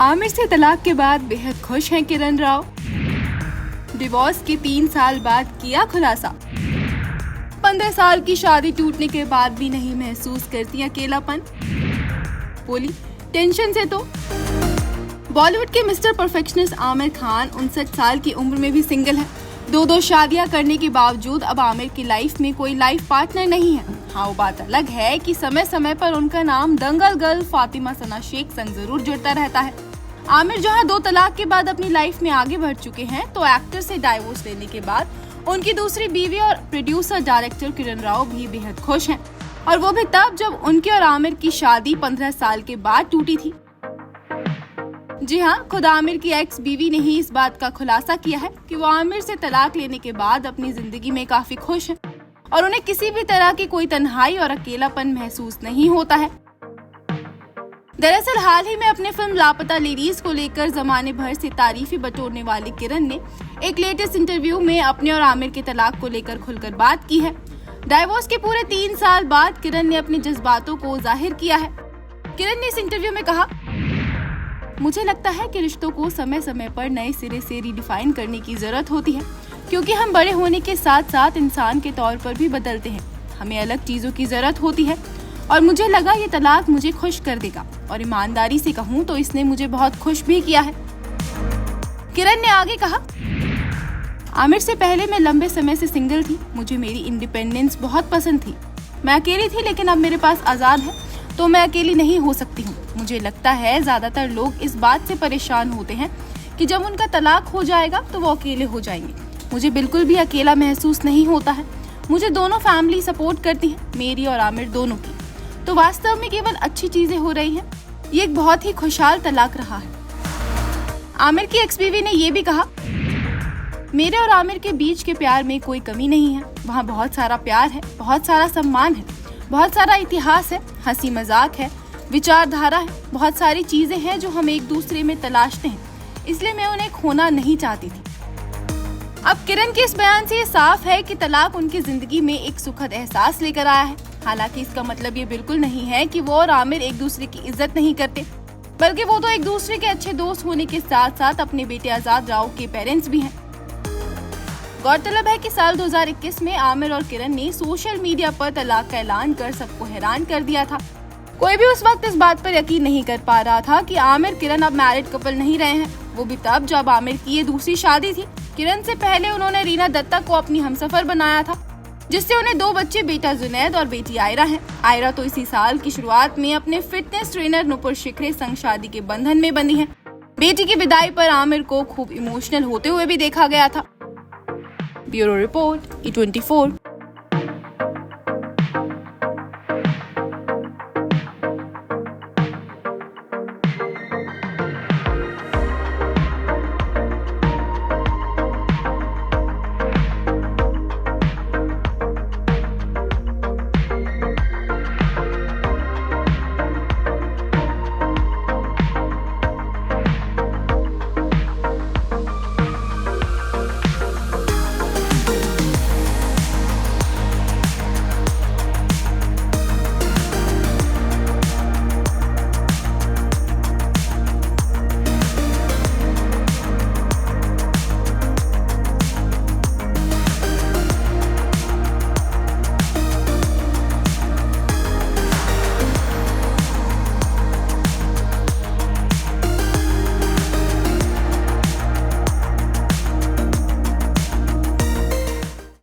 आमिर से तलाक के बाद बेहद खुश हैं किरण राव। डिवोर्स के 3 साल बाद किया खुलासा। 15 साल की शादी टूटने के बाद भी नहीं महसूस करती अकेलापन। बोली टेंशन से तो। बॉलीवुड के मिस्टर परफेक्शनिस्ट आमिर खान 59 साल की उम्र में भी सिंगल है। 2 शादियां करने के बावजूद अब आमिर की लाइफ में कोई लाइफ पार्टनर नहीं है। हाँ, वो बात अलग है कि समय समय पर उनका नाम दंगल गर्ल फातिमा सना शेख संग जरूर जुड़ता रहता है। आमिर जहां 2 तलाक के बाद अपनी लाइफ में आगे बढ़ चुके हैं, तो एक्टर से डाइवोर्स लेने के बाद उनकी दूसरी बीवी और प्रोड्यूसर डायरेक्टर किरण राव भी बेहद खुश हैं, और वो भी तब जब उनके और आमिर की शादी 15 साल के बाद टूटी थी। जी हाँ, खुद आमिर की एक्स बीवी ने ही इस बात का खुलासा किया है कि वो आमिर से तलाक लेने के बाद अपनी जिंदगी में काफी खुश हैं और उन्हें किसी भी तरह की कोई तन्हाई और अकेलापन महसूस नहीं होता है। दरअसल हाल ही में अपने फिल्म लापता लेडीज को लेकर जमाने भर से तारीफी बटोरने वाली किरण ने एक लेटेस्ट इंटरव्यू में अपने और आमिर के तलाक को लेकर खुलकर बात की है। डाइवोर्स के पूरे 3 साल बाद किरण ने अपने जज्बातों को जाहिर किया है। किरण ने इस इंटरव्यू में कहा, मुझे लगता है कि रिश्तों को समय समय पर नए सिरे से रिडिफाइन करने की जरूरत होती है, क्योंकि हम बड़े होने के साथ साथ इंसान के तौर पर भी बदलते हैं। हमें अलग चीजों की जरूरत होती है और मुझे लगा ये तलाक मुझे खुश कर देगा, और ईमानदारी से कहूँ तो इसने मुझे बहुत खुश भी किया है। किरण ने आगे कहा, आमिर से पहले मैं लंबे समय से सिंगल थी। मुझे मेरी इंडिपेंडेंस बहुत पसंद थी। मैं अकेली थी, लेकिन अब मेरे पास आजाद है तो मैं अकेली नहीं हो सकती हूँ। मुझे लगता है ज्यादातर लोग इस बात से परेशान होते हैं कि जब उनका तलाक हो जाएगा तो वो अकेले हो जाएंगे। मुझे बिल्कुल भी अकेला महसूस नहीं होता है। मुझे दोनों फैमिली सपोर्ट करती है, मेरी और आमिर दोनों की। तो वास्तव में केवल अच्छी चीजें हो रही हैं। ये एक बहुत ही खुशहाल तलाक रहा है। आमिर की एक्स बीवी ने ये भी कहा, मेरे और आमिर के बीच के प्यार में कोई कमी नहीं है। वहाँ बहुत सारा प्यार है, बहुत सारा सम्मान है, बहुत सारा इतिहास है, हंसी मजाक है, विचारधारा है, बहुत सारी चीजें हैं जो हम एक दूसरे में तलाशते हैं। इसलिए मैं उन्हें खोना नहीं चाहती थी। अब किरण के इस बयान से ये साफ है कि तलाक उनकी जिंदगी में एक सुखद एहसास लेकर आया है। हालांकि इसका मतलब ये बिल्कुल नहीं है कि वो और आमिर एक दूसरे की इज्जत नहीं करते, बल्कि वो तो एक दूसरे के अच्छे दोस्त होने के साथ साथ अपने बेटे आजाद राव के पेरेंट्स भी हैं। गौरतलब है कि साल 2021 में आमिर और किरण ने सोशल मीडिया पर तलाक का ऐलान कर सबको हैरान कर दिया था। कोई भी उस वक्त इस बात पर यकीन नहीं कर पा रहा था कि आमिर किरण अब मैरिड कपल नहीं रहे हैं, वो भी तब जब आमिर की ये दूसरी शादी थी। किरण से पहले उन्होंने रीना दत्ता को अपनी हमसफर बनाया था, जिससे उन्हें 2 बच्चे, बेटा जुनैद और बेटी आयरा है। आयरा तो इसी साल की शुरुआत में अपने फिटनेस ट्रेनर नुपुर शिखरे संग शादी के बंधन में बंधी है। बेटी की विदाई पर आमिर को खूब इमोशनल होते हुए भी देखा गया था। Bureau report, E24।